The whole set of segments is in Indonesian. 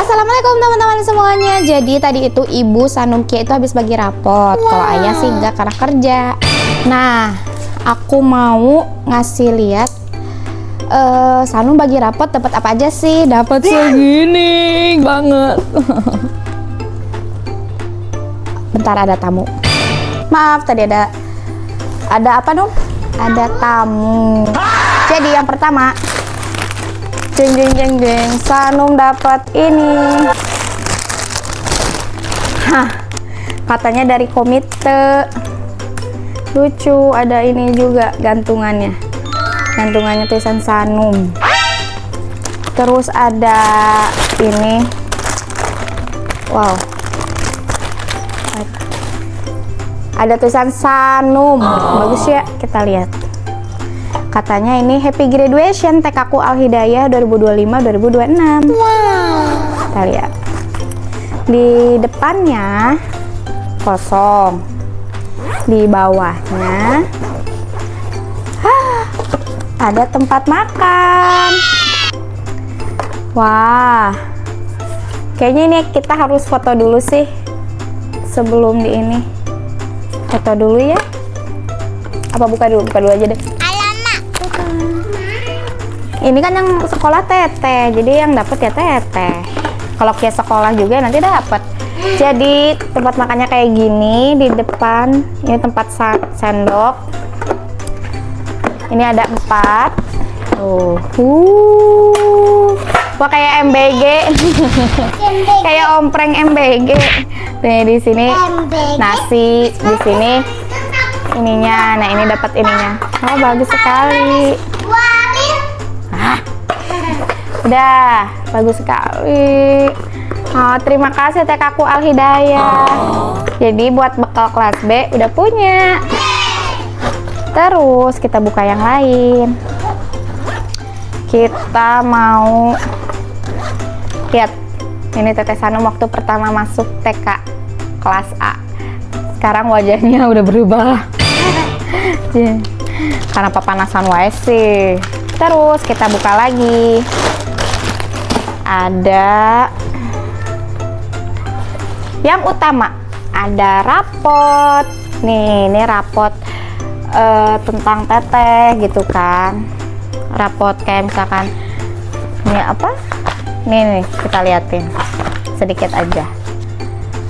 Assalamualaikum teman-teman semuanya. Jadi tadi itu Ibu Sanum Kia itu habis bagi rapot. Kalau ayah sih enggak karena kerja. Nah, aku mau ngasih lihat Sanum bagi rapot dapat apa aja sih? Dapat segini banget. Bentar, ada tamu. Maaf, tadi ada apa dong? Ada tamu. Jadi yang pertama, jeng jeng jeng jeng, Sanum dapat ini. Hah, katanya dari komite. Lucu, ada ini juga gantungannya. Gantungannya tulisan Sanum. Terus ada ini. Wow. Ada tulisan Sanum. Bagus ya, kita lihat. Katanya ini Happy Graduation TKku Al Hidayah 2025-2026. Kita lihat. Di depannya kosong. Di bawahnya ada tempat makan. Wah. Kayaknya ini kita harus foto dulu sih. Sebelum di ini. Foto dulu ya. Apa buka dulu? Buka dulu aja deh. Ini kan yang sekolah Teteh, jadi yang dapat ya Teteh. Kalau Kia sekolah juga nanti dapat. Jadi tempat makannya kayak gini di depan. Ini tempat sendok. Ini ada 4. Wah, kayak MBG. Kayak ompreng MBG. Nih di sini nasi, di sini ininya. Nah, ini dapat ininya. Oh, bagus sekali. Udah, bagus sekali. Oh, terima kasih TKku Al Hidayah. Jadi buat bekal kelas B udah punya. Terus kita buka yang lain. Kita mau lihat ini Teteh Sanum waktu pertama masuk TK kelas A. Sekarang wajahnya udah berubah. Karena pepanasan wae sih. Terus kita buka lagi. Ada yang utama, ada rapot. Nih, ini rapot tentang Teteh gitu kan. Rapot kayak misalkan ini apa? Nih kita liatin sedikit aja.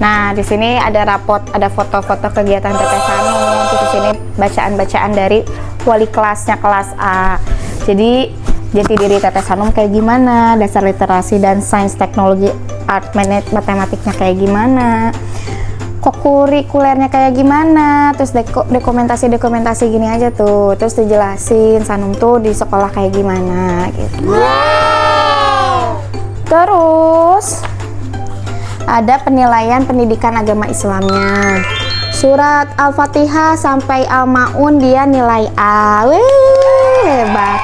Nah, di sini ada rapot, ada foto-foto kegiatan Teteh Sanum. Terus di sini bacaan-bacaan dari wali kelasnya kelas A. Jadi jati diri Teteh Sanum kayak gimana, dasar literasi dan sains teknologi art matematiknya kayak gimana, kokurikulernya kayak gimana, terus dokumentasi gini aja tuh, terus dijelasin Sanum tuh di sekolah kayak gimana gitu. Terus ada penilaian pendidikan agama Islamnya. Surat Al-Fatihah sampai Al-Maun dia nilai A. Wih, hebat.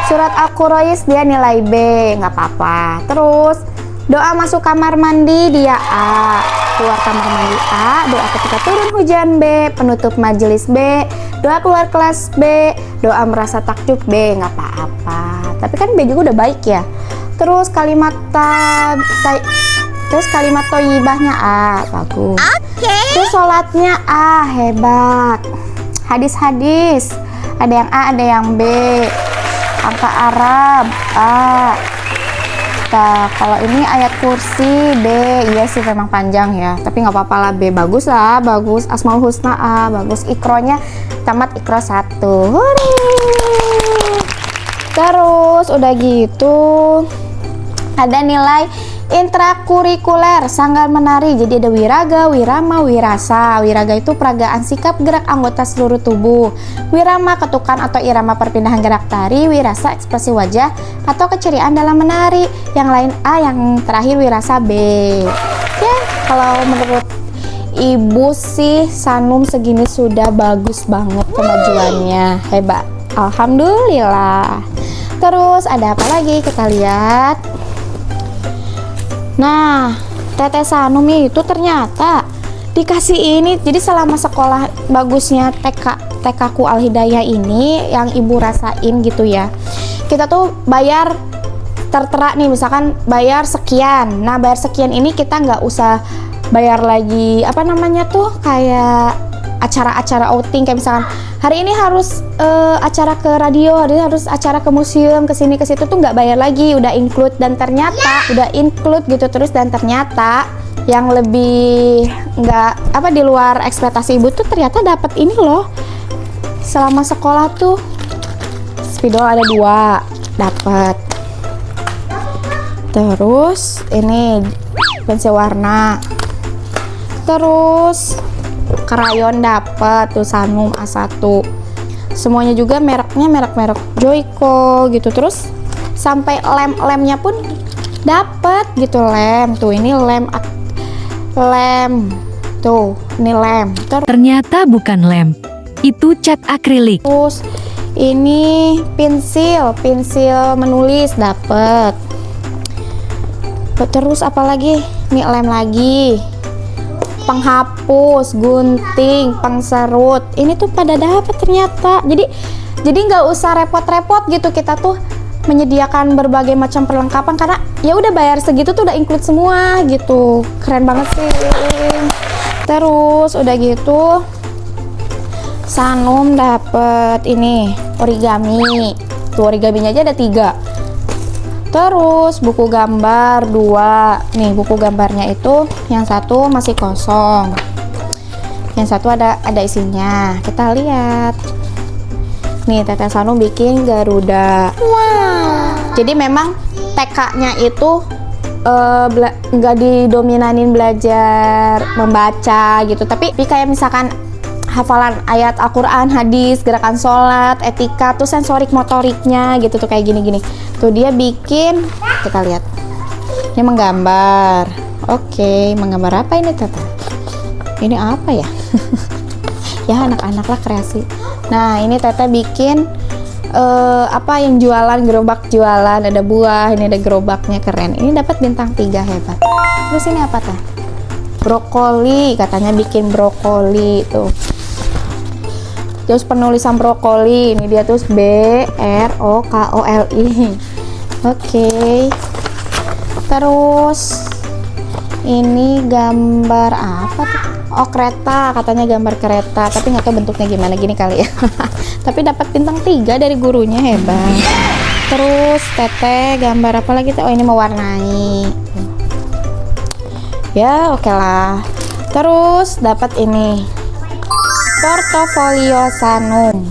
Surat Al-Quraish dia nilai B, nggak apa-apa. Terus doa masuk kamar mandi dia A, keluar kamar mandi A, doa ketika turun hujan B, penutup majelis B, doa keluar kelas B, doa merasa takjub B, nggak apa-apa. Tapi kan B juga udah baik ya. Terus kalimat thayyibahnya A, bagus. Terus sholatnya A, hebat. Hadis-hadis ada yang A, ada yang B. Angka Arab A. Nah, kalau ini ayat kursi B. Iya sih memang panjang ya, tapi nggak apa-apa lah, B bagus lah, bagus. Asmaul Husna A, bagus. Ikronya tamat Ikro 1. Terus udah gitu ada nilai intrakurikuler, sanggar menari. Jadi ada wiraga, wirama, wirasa. Wiraga itu peragaan sikap gerak anggota seluruh tubuh. Wirama ketukan atau irama perpindahan gerak tari. Wirasa ekspresi wajah atau keceriaan dalam menari. Yang lain A, yang terakhir wirasa B. Ya, kalau menurut Ibu sih Sanum segini sudah bagus banget kemajuannya. Hebat. Alhamdulillah. Terus ada apa lagi? Kita lihat. Nah, Teteh Sanum itu ternyata dikasih ini. Jadi selama sekolah bagusnya TKku Al Hidayah ini yang Ibu rasain gitu ya, kita tuh bayar tertera nih, misalkan bayar sekian. Nah, bayar sekian ini kita nggak usah bayar lagi apa namanya tuh, kayak acara-acara outing, kayak misalkan hari ini harus acara ke radio, hari ini harus acara ke museum, ke sini ke situ tuh nggak bayar lagi, udah include. Dan ternyata udah include gitu terus, dan ternyata yang lebih nggak apa, di luar ekspektasi ibu tuh ternyata dapat ini loh. Selama sekolah tuh spidol ada 2 dapat. Terus ini pensil warna. Terus krayon dapat tuh Sanum A1. Semuanya juga mereknya merek-merek Joico gitu. Terus sampai lem-lemnya pun dapat gitu, lem. Tuh ini lem. Tuh, ini lem. Ternyata bukan lem. Itu cat akrilik. Terus ini pensil menulis dapat. Terus apalagi? Ini lem lagi. Penghapus, gunting, pengserut. Ini tuh pada dapat ternyata. Jadi nggak usah repot-repot gitu kita tuh menyediakan berbagai macam perlengkapan, karena ya udah bayar segitu tuh udah include semua gitu. Keren banget sih. Terus udah gitu Sanum dapet ini origami. Tuh origaminya aja ada 3. Terus buku gambar 2. Nih buku gambarnya itu yang satu masih kosong, yang satu ada isinya. Kita lihat. Nih Teteh Sanum bikin Garuda. Wow. Jadi memang TK-nya itu nggak didominanin belajar membaca gitu, tapi kayak misalkan hafalan ayat Al-Quran, hadis, gerakan sholat, etika, tuh sensorik motoriknya gitu tuh kayak gini-gini. Tuh dia bikin, kita lihat. Ini menggambar. Oke, menggambar apa ini Tata? Ini apa ya? Ya anak-anak lah kreasi. Nah ini Tete bikin apa yang jualan, gerobak jualan, ada buah, ini ada gerobaknya, keren. Ini dapat bintang 3, hebat. Terus ini apa Teh? Brokoli, katanya bikin brokoli tuh. Terus penulisan brokoli, ini dia tuh BROKOLI. Oke. Terus ini gambar apa tuh? Oh kereta, katanya gambar kereta, tapi nggak tahu bentuknya gimana, gini kali ya. Tapi dapat bintang 3 dari gurunya, hebat. Terus Teteh gambar apa lagi tuh? Oh ini mewarnai. Ya oke lah. Terus dapat ini portofolio Sanum.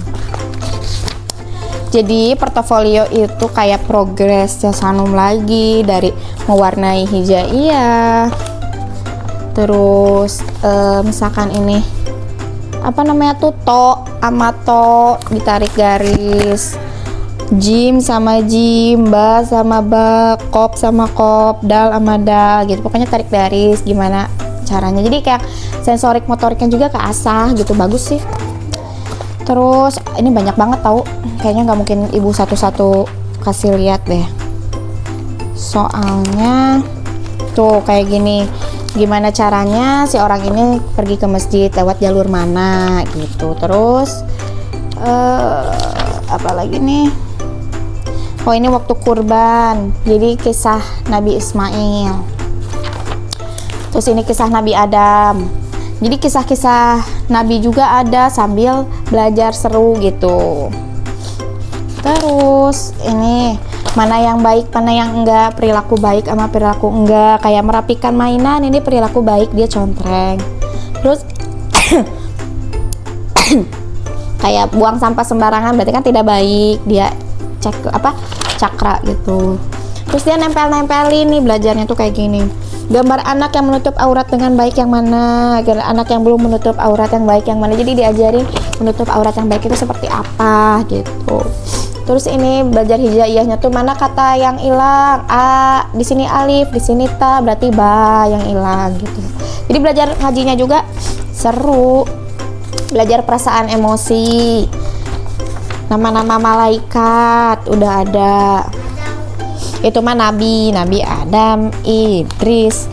Jadi portofolio itu kayak progresnya Sanum lagi, dari mewarnai hijaiyah. Terus misalkan ini apa namanya tuh, amato ditarik garis, jim sama jim, ba sama ba, kop sama kop, dal sama dal gitu. Pokoknya tarik garis gimana caranya. Jadi kayak sensorik motoriknya juga keasah gitu, bagus sih. Terus ini banyak banget tahu, kayaknya nggak mungkin ibu satu-satu kasih lihat deh. Soalnya tuh kayak gini, gimana caranya si orang ini pergi ke masjid, lewat jalur mana gitu. Terus apa lagi nih? Oh ini waktu kurban, jadi kisah Nabi Ismail. Terus ini kisah Nabi Adam. Jadi kisah-kisah Nabi juga ada sambil belajar seru gitu. Terus ini mana yang baik, mana yang enggak, perilaku baik sama perilaku enggak. Kayak merapikan mainan, ini perilaku baik, dia contreng. Terus kayak buang sampah sembarangan berarti kan tidak baik, dia cakra gitu. Terus dia nempel-nempelin nih, belajarnya tuh kayak gini. Gambar anak yang menutup aurat dengan baik yang mana, anak yang belum menutup aurat yang baik yang mana. Jadi diajarin menutup aurat yang baik itu seperti apa gitu. Terus ini belajar hijaiyahnya tuh mana kata yang hilang, a, di sini alif, di sini ta, berarti ba yang hilang gitu. Jadi belajar ngajinya juga seru. Belajar perasaan emosi. Nama-nama malaikat udah ada. Itu mah Nabi Adam, Idris,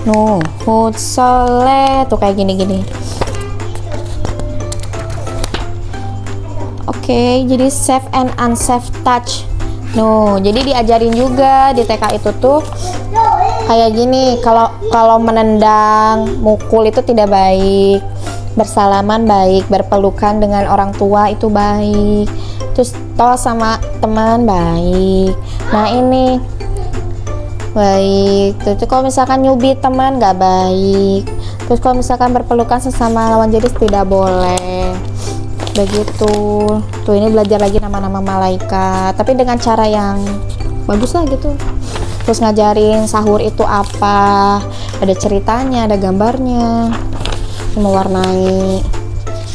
Nuh, Hud, Soleh, tuh kayak gini-gini. Oke, jadi safe and unsafe touch. Jadi diajarin juga di TK itu tuh kayak gini, kalau menendang, mukul itu tidak baik. Bersalaman baik, berpelukan dengan orang tua itu baik. Terus tos sama teman baik. Nah, ini baik. Terus kalau misalkan nyubit teman nggak baik. Terus kalau misalkan berpelukan sesama lawan jenis tidak boleh. Begitu. Tuh, ini belajar lagi nama-nama malaikat, tapi dengan cara yang bagus lah gitu. Terus ngajarin sahur itu apa, ada ceritanya, ada gambarnya, mewarnai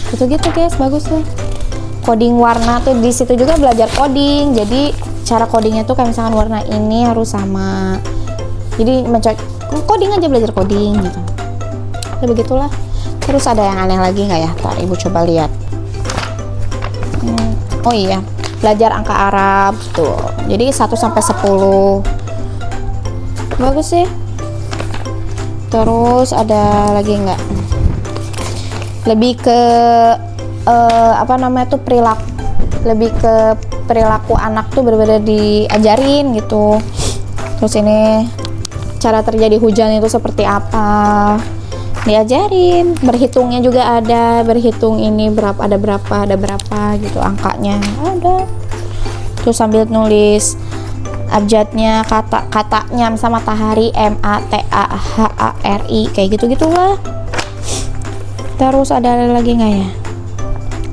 gitu-gitu guys, bagus lah. Coding warna tuh di situ juga belajar coding. Jadi cara codingnya tuh kayak misalkan warna ini harus sama, jadi coding aja, belajar coding gitu ya, begitulah. Terus ada yang aneh lagi nggak ya? Ntar ibu coba lihat. Oh iya, belajar angka Arab tuh. Jadi 1 sampai 10. Bagus sih. Terus ada lagi nggak? Lebih ke apa namanya tuh perilaku. Lebih ke perilaku anak tuh benar-benar diajarin gitu. Terus ini cara terjadi hujan itu seperti apa, diajarin. Berhitungnya juga ada, berhitung ini ada berapa gitu, angkanya ada. Terus sambil nulis abjadnya, katanya sama matahari, MATAHARI kayak gitu lah. Terus ada lagi nggak ya?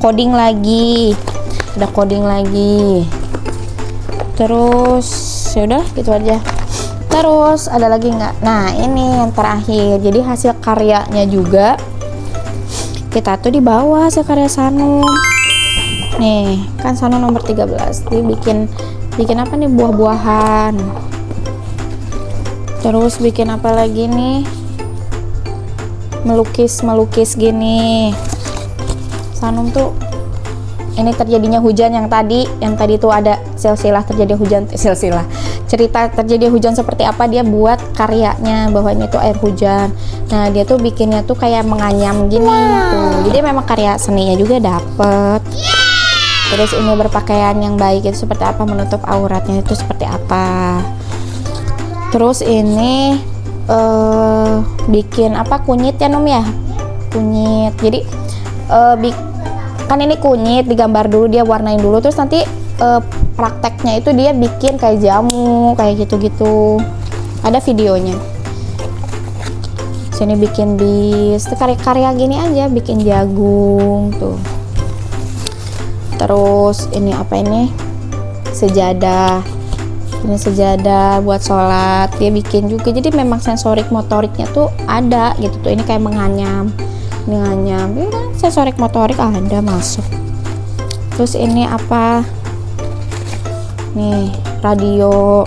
Coding lagi, ada coding lagi. Terus yaudah gitu aja. Terus ada lagi nggak? Nah, ini yang terakhir. Jadi hasil karyanya juga kita tuh di bawah hasil karya Sanum. Nih, kan Sanum nomor 13. Dia bikin apa nih? Buah-buahan. Terus bikin apa lagi nih? Melukis gini. Sanum tuh ini terjadinya hujan yang tadi tuh ada silsilah terjadi hujan, cerita terjadi hujan seperti apa, dia buat karyanya bahwa ini tuh air hujan. Nah, dia tuh bikinnya tuh kayak menganyam gini tuh. Jadi memang karya seninya juga dapet. Terus ini berpakaian yang baik itu seperti apa, menutup auratnya itu seperti apa. Terus ini bikin apa, kunyit ya Num ya, kunyit. Jadi kan ini kunyit digambar dulu, dia warnain dulu, terus nanti prakteknya itu dia bikin kayak jamu kayak gitu-gitu, ada videonya. Sini bikin bis, karya gini aja, bikin jagung tuh. Terus ini apa ini, sejadah. Ini sejadah buat sholat, dia bikin juga. Jadi memang sensorik motoriknya tuh ada gitu tuh. Ini kayak menganyam, ini nganyam, ya kan, sensorik motorik ada masuk. Terus ini apa? Nih, radio,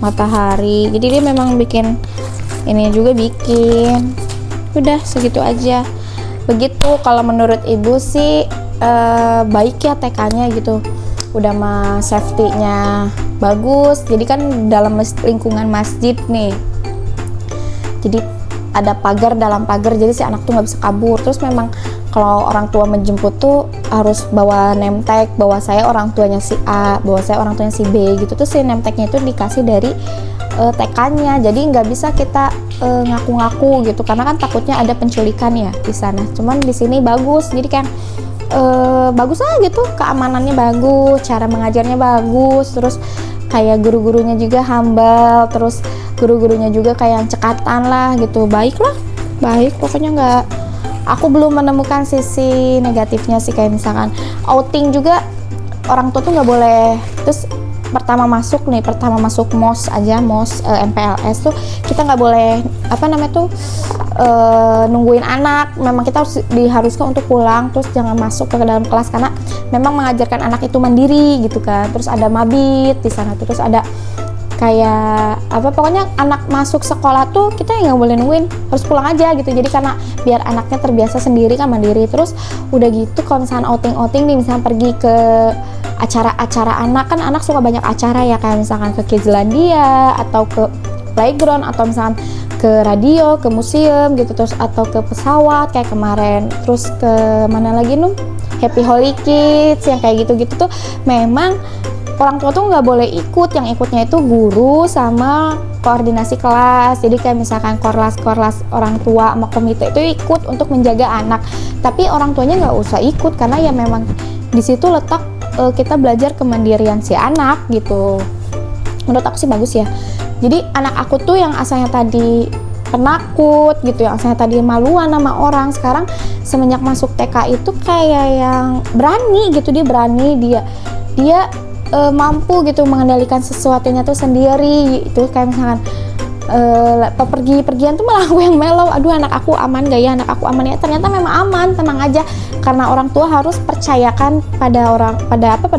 matahari. Jadi dia memang bikin ini juga bikin. Udah segitu aja. Begitu kalau menurut ibu sih baik ya TK-nya gitu. Udah mah safety-nya bagus. Jadi kan dalam lingkungan masjid nih. Jadi ada pagar, dalam pagar, jadi si anak tuh nggak bisa kabur. Terus memang kalau orang tua menjemput tuh harus bawa name tag, bahwa saya orang tuanya si A, bahwa saya orang tuanya si B gitu. Terus si name tagnya itu dikasih dari TK-nya, jadi nggak bisa kita ngaku-ngaku gitu, karena kan takutnya ada penculikan ya di sana. Cuman di sini bagus, jadi kan bagus lah gitu, keamanannya bagus, cara mengajarnya bagus, terus kayak guru-gurunya juga humble, terus guru-gurunya juga kayak yang cekatan lah gitu, baik lah, baik pokoknya. Nggak, aku belum menemukan sisi negatifnya sih, kayak misalkan outing juga orang tua tuh nggak boleh. Terus pertama masuk MOS aja, MOS MPLS tuh kita nggak boleh apa namanya tuh nungguin anak. Memang kita harus diharuskan untuk pulang, terus jangan masuk ke dalam kelas karena memang mengajarkan anak itu mandiri gitu kan. Terus ada mabit di sana, terus ada kayak apa, pokoknya anak masuk sekolah tuh kita nggak boleh nungguin, harus pulang aja gitu. Jadi karena biar anaknya terbiasa sendiri kan, mandiri. Terus udah gitu kalau misalnya outing nih, misalnya pergi ke acara-acara anak, kan anak suka banyak acara ya, kayak misalkan ke Kidslandia atau ke playground atau misalkan ke radio, ke museum gitu, terus atau ke pesawat kayak kemarin. Terus ke mana lagi Num, Happy Holy Kids yang kayak gitu-gitu tuh memang orang tua tuh nggak boleh ikut, yang ikutnya itu guru sama koordinasi kelas. Jadi kayak misalkan korlas orang tua sama komite itu ikut untuk menjaga anak, tapi orang tuanya nggak usah ikut karena ya memang di situ letak kita belajar kemandirian si anak gitu. Menurut aku sih bagus ya. Jadi anak aku tuh yang asalnya tadi penakut gitu, yang asalnya tadi maluan sama orang, sekarang semenjak masuk TK itu kayak yang berani gitu. Dia berani, dia mampu gitu mengendalikan sesuatunya tuh sendiri. Itu kayak misalkan pergian tuh malah aku yang melau, aduh anak aku aman gak ya, anak aku aman ya, ternyata memang aman, tenang aja. Karena orang tua harus percayakan pada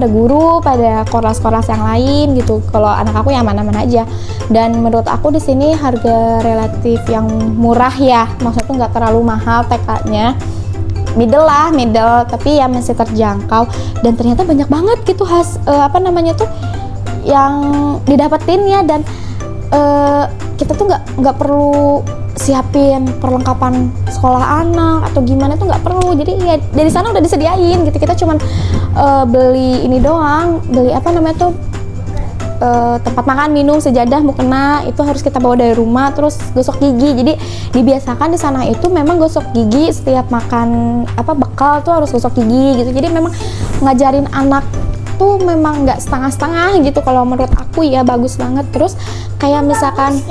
guru, pada korlas yang lain gitu. Kalau anak aku ya aman-aman aja. Dan menurut aku di sini harga relatif yang murah ya, maksudnya nggak terlalu mahal TK-nya, middle, tapi ya masih terjangkau. Dan ternyata banyak banget gitu yang didapetin ya. Dan kita tuh nggak perlu siapin perlengkapan sekolah anak atau gimana tuh nggak perlu. Jadi ya dari sana udah disediain gitu. Kita cuman beli ini doang, beli tempat makan, minum, sejadah, mukena itu harus kita bawa dari rumah. Terus gosok gigi. Jadi dibiasakan di sana itu memang gosok gigi setiap makan bekal tuh harus gosok gigi gitu. Jadi memang ngajarin anak tuh memang nggak setengah-setengah gitu. Kalau menurut aku ya bagus banget. Terus kayak misalkan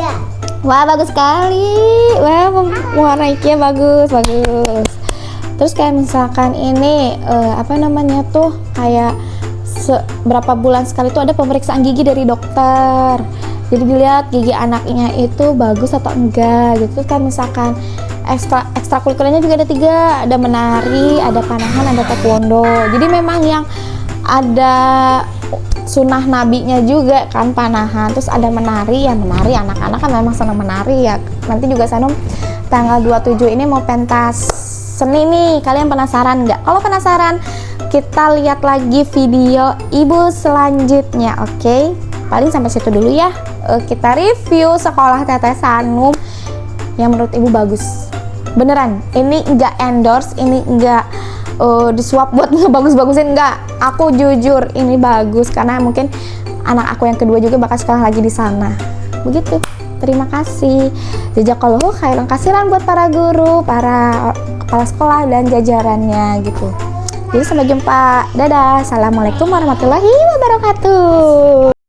wah bagus sekali, wah warnanya bagus. Terus kayak misalkan ini kayak berapa bulan sekali tuh ada pemeriksaan gigi dari dokter. Jadi dilihat gigi anaknya itu bagus atau enggak gitu. Kan misalkan ekstrakurikulernya juga ada 3, ada menari, ada panahan, ada taekwondo. Jadi memang yang ada sunnah nabinya juga kan panahan, terus ada menari. Anak-anak kan memang senang menari ya. Nanti juga Sanum tanggal 27 ini mau pentas seni nih, kalian penasaran nggak? Kalau penasaran kita lihat lagi video ibu selanjutnya, oke? Paling sampai situ dulu ya. Kita review sekolah Teteh Sanum yang menurut ibu bagus beneran. Ini nggak endorse, ini nggak disuap buat ngebagus-bagusin, enggak. Aku jujur ini bagus karena mungkin anak aku yang kedua juga bakal sekolah lagi di sana. Begitu. Terima kasih. Jazakallahu khairan kasiran buat para guru, para kepala sekolah dan jajarannya gitu. Jadi sampai jumpa. Dadah. Assalamualaikum warahmatullahi wabarakatuh.